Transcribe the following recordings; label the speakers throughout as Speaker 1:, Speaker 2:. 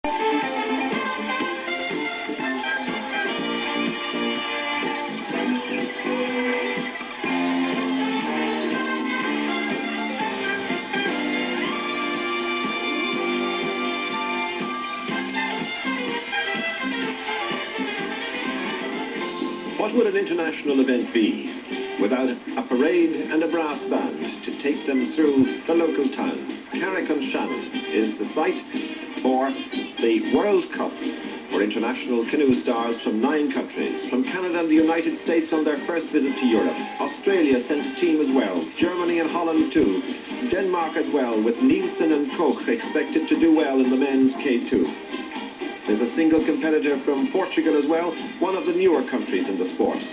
Speaker 1: What would an international event be without a parade and a brass band to take them through the local town? Carrick-on-Shannon is the site for the World Cup for international canoe stars from 9 countries. From Canada and the United States on their first visit to Europe. Australia sent a team as well. Germany and Holland too. Denmark as well, with Nielsen and Koch expected to do well in the men's K2. There's a single competitor from Portugal as well, one of the newer countries in the sport.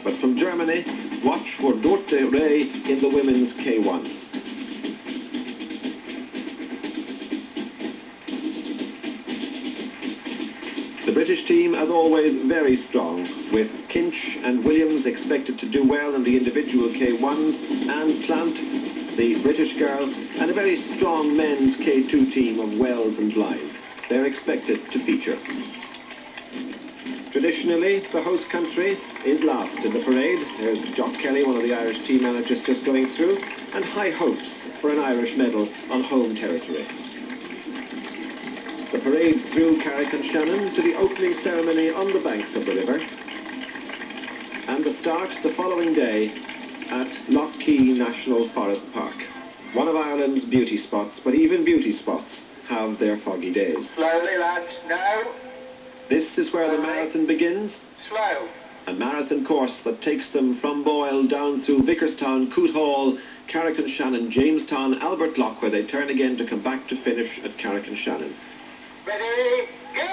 Speaker 1: But from Germany, watch for Dorte Ray in the women's K1. The British team, as always, very strong, with Kinch and Williams expected to do well in the individual K1s, and Plant, the British girl, and a very strong men's K2 team of Wells and Blythe. They're expected to feature. Traditionally, the host country is last in the parade. There's Jock Kelly, one of the Irish team managers, just going through, and high hopes for an Irish medal on home territory. The parade through Carrick-on-Shannon to the opening ceremony on the banks of the river, and the start the following day at Lough Key National Forest Park. One of Ireland's beauty spots, but even beauty spots have their foggy days.
Speaker 2: Slowly, lads, now.
Speaker 1: This is where the marathon begins.
Speaker 2: Slow.
Speaker 1: A marathon course that takes them from Boyle down through Vickerstown, Coot Hall, Carrick-on-Shannon, Jamestown, Albert Lough, where they turn again to come back to finish at Carrick-on-Shannon.
Speaker 2: Ready, go!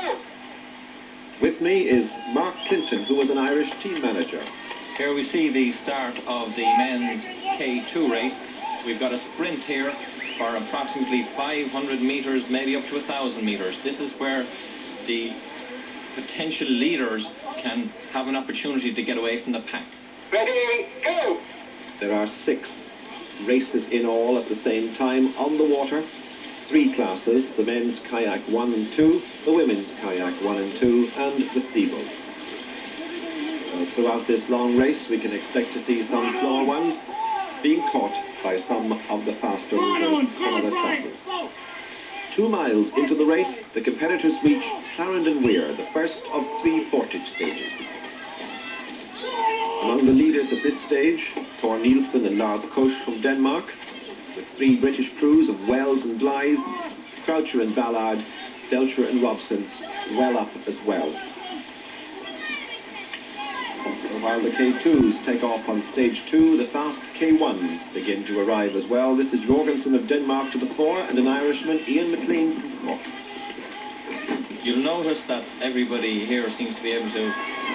Speaker 3: With me is Mark Clinton, who was an Irish team manager.
Speaker 4: Here we see the start of the men's K2 race. We've got a sprint here for approximately 500 metres, maybe up to 1,000 metres. This is where the potential leaders can have an opportunity to get away from the pack.
Speaker 2: Ready, go!
Speaker 1: There are 6 races in all at the same time on the water. 3 classes, the men's kayak 1 and 2, the women's kayak 1 and 2, and the steeple. Throughout this long race, we can expect to see some slower ones being caught by some of the faster movers on other classes. 2 miles into the race, the competitors reach Clarendon Weir, the first of 3 portage stages. Among the leaders at this stage, Thor Nielsen and Lars Koch from Denmark, with 3 British crews of Wells and Blythe, Croucher and Ballard, Belcher and Robson well up as well. While the K2s take off on stage 2, the fast K1s begin to arrive as well. This is Jorgensen of Denmark to the fore, and an Irishman, Ian McLean from Cork.
Speaker 4: You'll notice that everybody here seems to be able to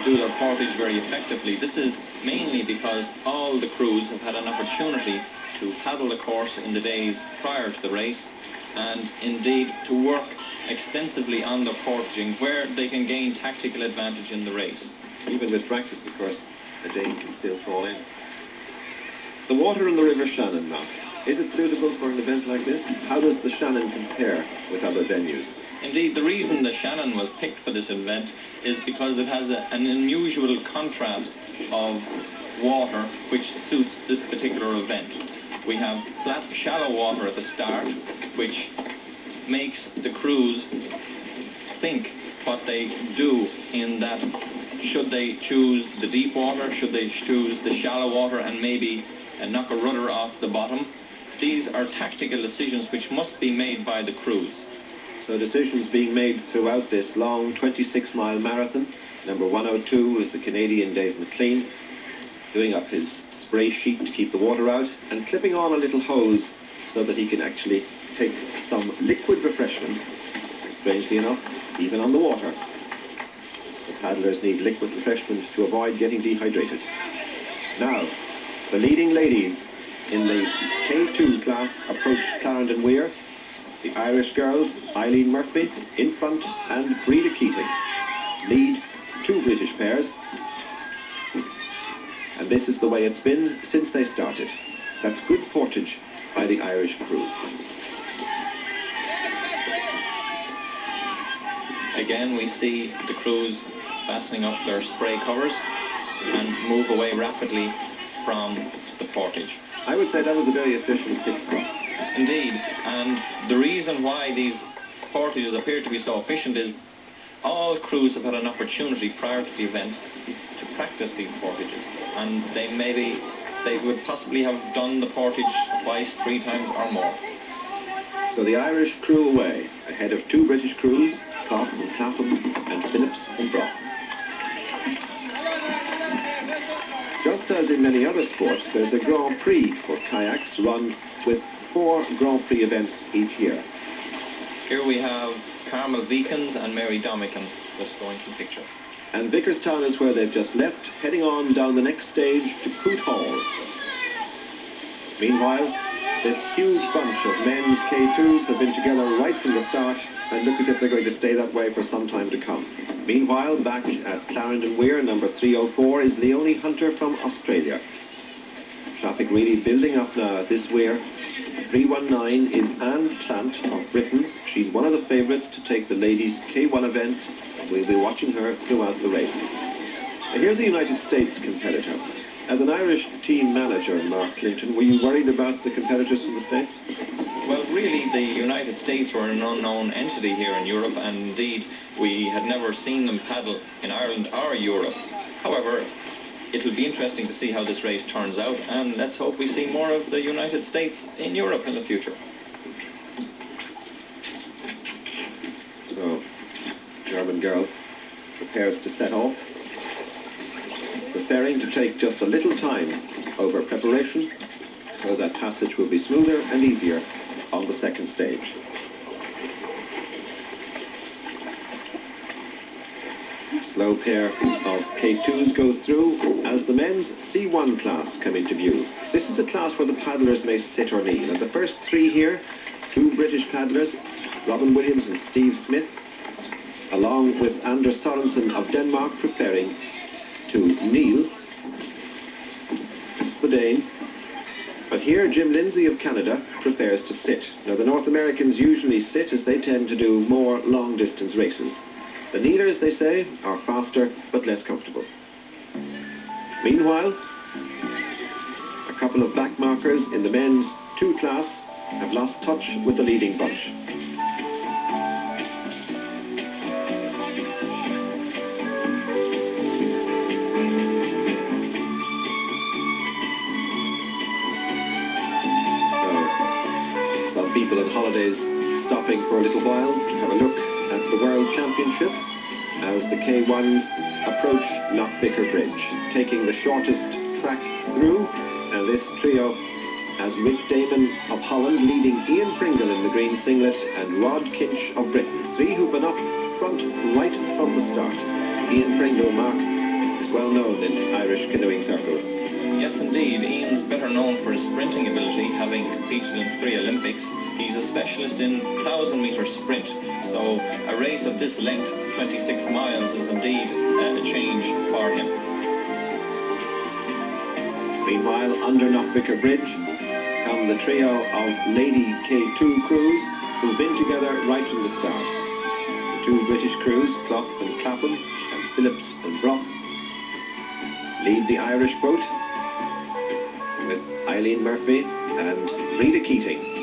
Speaker 4: do their portage very effectively. This is mainly because all the crews have had an opportunity to paddle the course in the days prior to the race, and indeed to work extensively on the portaging where they can gain tactical advantage in the race.
Speaker 1: Even with practice, of course, a day can still fall in. The water in the River Shannon, Mark, is it suitable for an event like this? How does the Shannon compare with other venues?
Speaker 4: Indeed, the reason the Shannon was picked for this event is because it has an unusual contrast of water which suits this particular event. We have flat, shallow water at the start, which makes the crews think what they do in that should they choose the deep water, should they choose the shallow water and maybe knock a rudder off the bottom. These are tactical decisions which must be made by the crews.
Speaker 1: So decisions being made throughout this long 26-mile marathon. Number 102 is the Canadian Dave McLean, doing up his spray sheet to keep the water out and clipping on a little hose so that he can actually take some liquid refreshment, strangely enough, even on the water. The paddlers need liquid refreshment to avoid getting dehydrated. Now, the leading ladies in the K2 class approach Clarendon Weir. The Irish girls, Eileen Murphy, in front, and Frida Keating lead 2 British pairs. And this is the way it's been since they started. That's good portage by the Irish crew.
Speaker 4: again we see the crews fastening up their spray covers and move away rapidly from the portage.
Speaker 3: I would say that was a very efficient pit-stop.
Speaker 4: Indeed, and the reason why these portages appear to be so efficient is all crews have had an opportunity prior to the event to practice these portages, and they would possibly have done the portage twice, 3 times or more.
Speaker 3: So the Irish crew away, ahead of 2 British crews, Clough and Clapham and Phillips and Brock. Just as in many other sports, there's a Grand Prix for kayaks run with 4 Grand Prix events each year.
Speaker 4: Here we have Carmel Beacons and Mary Domican just going to the picture.
Speaker 3: And Vicarstown is where they've just left, heading on down the next stage to Coot Hall. Meanwhile, this huge bunch of men's K2s have been together right from the start and look as if they're going to stay that way for some time to come. Meanwhile, back at Clarendon Weir, number 304 is Leonie Hunter from Australia. Traffic really building up now at this weir. 319 is Anne Plant of Britain. She's one of the favourites to take the ladies' K1 event. We'll be watching her throughout the race. And here's the United States competitor. As an Irish team manager, Mark Clinton, were you worried about the competitors from the States?
Speaker 4: Well, really, the United States were an unknown entity here in Europe, and indeed, we had never seen them paddle in Ireland or Europe. However, it will be interesting to see how this race turns out, and let's hope we see more of the United States in Europe in the future.
Speaker 3: So, German girl prepares to set off, preparing to take just a little time over preparation so that passage will be smoother and easier on the second stage. Slow pair of K2s goes through as the men's C1 class come into view. This is the class where the paddlers may sit or kneel. And the first 3 here, 2 British paddlers, Robin Williams and Steve Smith, along with Anders Sorensen of Denmark, preparing to kneel. Spudane. But here, Jim Lindsay of Canada prepares to sit. Now, the North Americans usually sit as they tend to do more long-distance races. The kneelers, they say, are faster but less comfortable. Meanwhile, a couple of back markers in the men's 2 class have lost touch with the leading bunch. Some people on holidays stopping for a little while to have a look at the World Championship as the K1s approach Knockvicker Bridge, taking the shortest track through, and this trio has Rick Damon of Holland leading Ian Pringle in the green singlet and Rod Kinch of Britain, 3 who've been up front right from the start. Ian Pringle, Mark, is well known in Irish canoeing circles.
Speaker 4: Yes, indeed. Ian's better known for his sprinting ability, having competed in 3 Olympics. He's a specialist in 1,000-metre sprint, so a race of this length, 26 miles, is indeed a change for him.
Speaker 3: Meanwhile, under Knockvicker Bridge come the trio of lady K2 crews who've been together right from the start. The 2 British crews, Clough and Clapham, and Phillips and Brock, lead the Irish boat with Eileen Murphy and Rita Keating.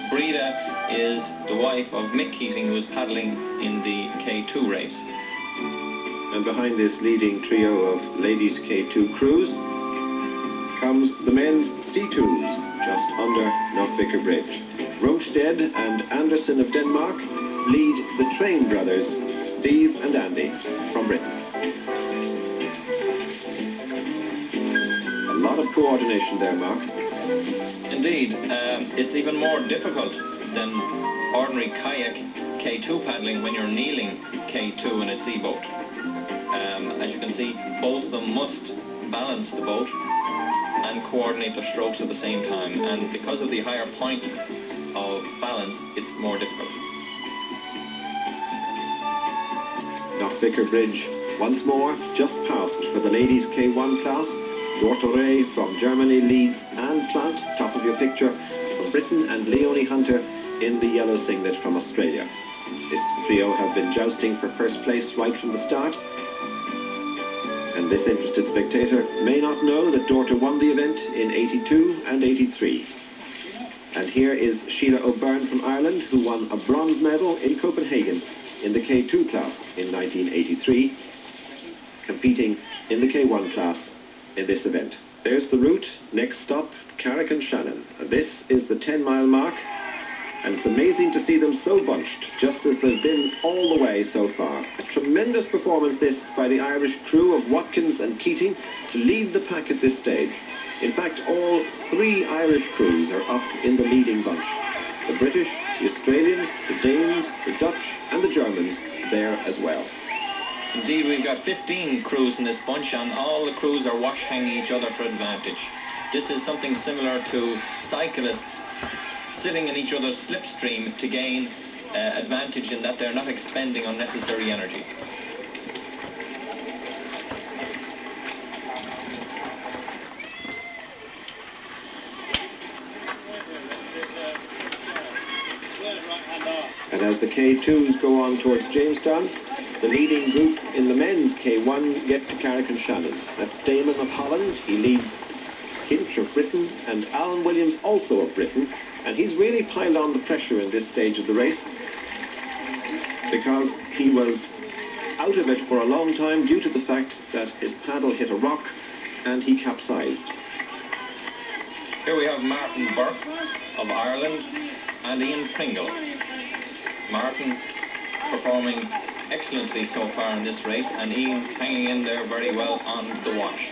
Speaker 4: Breda is the wife of Mick Keating, who is paddling in the K2 race.
Speaker 3: And behind this leading trio of ladies K2 crews comes the men's C2s, just under Knockvicker Bridge. Rokstad and Anderson of Denmark lead the Train brothers, Steve and Andy, from Britain. A lot of coordination there, Mark.
Speaker 4: Indeed, it's even more difficult than ordinary kayak K2 paddling when you're kneeling K2 in a seaboat. As you can see, both of them must balance the boat and coordinate their strokes at the same time, and because of the higher point of balance, it's more difficult.
Speaker 3: Knockvicker Bridge once more, just passed for the ladies K1 class. Dortore from Germany leads Anne Plant, top of your picture, from Britain, and Leonie Hunter in the yellow singlet from Australia. This trio have been jousting for first place right from the start. And this interested spectator may not know that Dorter won the event in 82 and 83. And here is Sheila O'Byrne from Ireland, who won a bronze medal in Copenhagen in the K2 class in 1983, competing in the K1 class in this event. There's the route. Next stop, Carrick and Shannon. And this is the 10-mile mark, and it's amazing to see them so bunched, just as they've been all the way so far. A tremendous performance this by the Irish crew of Watkins and Keating to lead the pack at this stage. In fact, all three Irish crews are up in the leading bunch. The British, the Australians, the Danes, the Dutch and the Germans there as well.
Speaker 4: Indeed, we've got 15 crews in this bunch, and all the crews are wash-hanging each other for advantage. This is something similar to cyclists sitting in each other's slipstream to gain advantage in that they're not expending unnecessary energy.
Speaker 3: And as the K2s go on towards Jamestown, the leading group in the men's K1 get to Carrick and Shannon. That's Damon of Holland. He leads Hinch of Britain, and Alan Williams also of Britain. And he's really piled on the pressure in this stage of the race because he was out of it for a long time due to the fact that his paddle hit a rock and he capsized.
Speaker 4: Here we have Martin Burke of Ireland and Ian Pringle. Martin performing excellently so far in this race, and Ian hanging in there very well on the wash.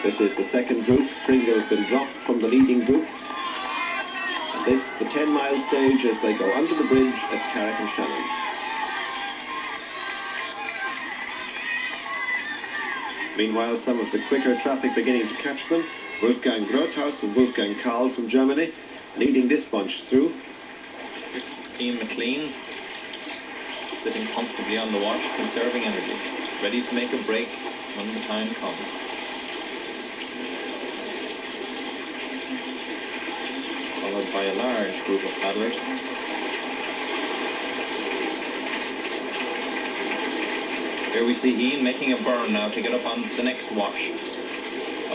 Speaker 3: This is the second group. Pringle's been dropped from the leading group. And this, the 10-mile stage as they go under the bridge at Carrick and Shannon. Meanwhile, some of the quicker traffic beginning to catch them. Wolfgang Grothaus and Wolfgang Kahl from Germany leading this bunch through.
Speaker 4: Ian McLean sitting comfortably on the wash, conserving energy, ready to make a break when the time comes. Followed by a large group of paddlers. Here we see Ian making a burn now to get up on the next wash.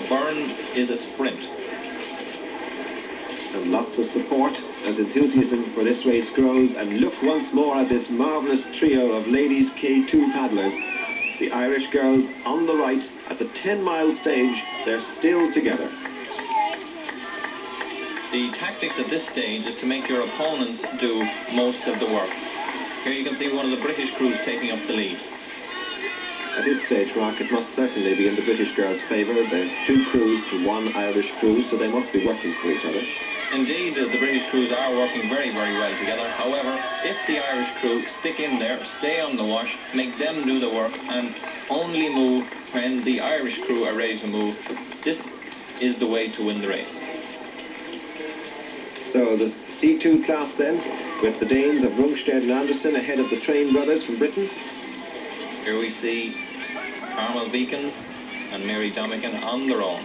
Speaker 4: A burn is a sprint.
Speaker 3: And lots of support as enthusiasm for this race grows. And look once more at this marvellous trio of ladies K2 paddlers. The Irish girls on the right at the 10-mile stage. They're still together.
Speaker 4: The tactics at this stage is to make your opponents do most of the work. Here you can see one of the British crews taking up the lead.
Speaker 3: At this stage, Rock, it must certainly be in the British girls' favour. There's two crews to one Irish crew, so they must be working for each other.
Speaker 4: Indeed, the British crews are working very, very well together. However, if the Irish crew stick in there, stay on the wash, make them do the work, and only move when the Irish crew are ready to move, this is the way to win the race.
Speaker 3: So the C2 class then, with the Danes of Rungstedt and Anderson ahead of the Train brothers from Britain.
Speaker 4: Here we see Carmel Beacon and Mary Domican on their own.